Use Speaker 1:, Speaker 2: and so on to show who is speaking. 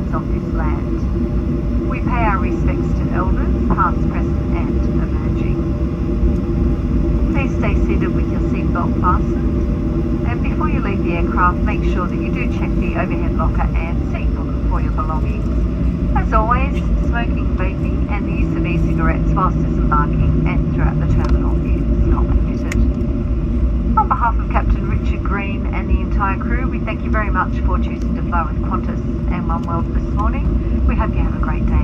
Speaker 1: custodians of this land. We pay our respects to elders, past, present and emerging. Please stay seated with your seatbelt fastened, and before you leave the aircraft, make sure that you do check the overhead locker and seat book for your belongings. As always, smoking, vaping and the use of e-cigarettes whilst disembarking and throughout the terminal is not permitted. On behalf of Captain Richard Green and the entire crew, we thank you very much for choosing to fly with Qantas and One World this morning. We hope you have a great day.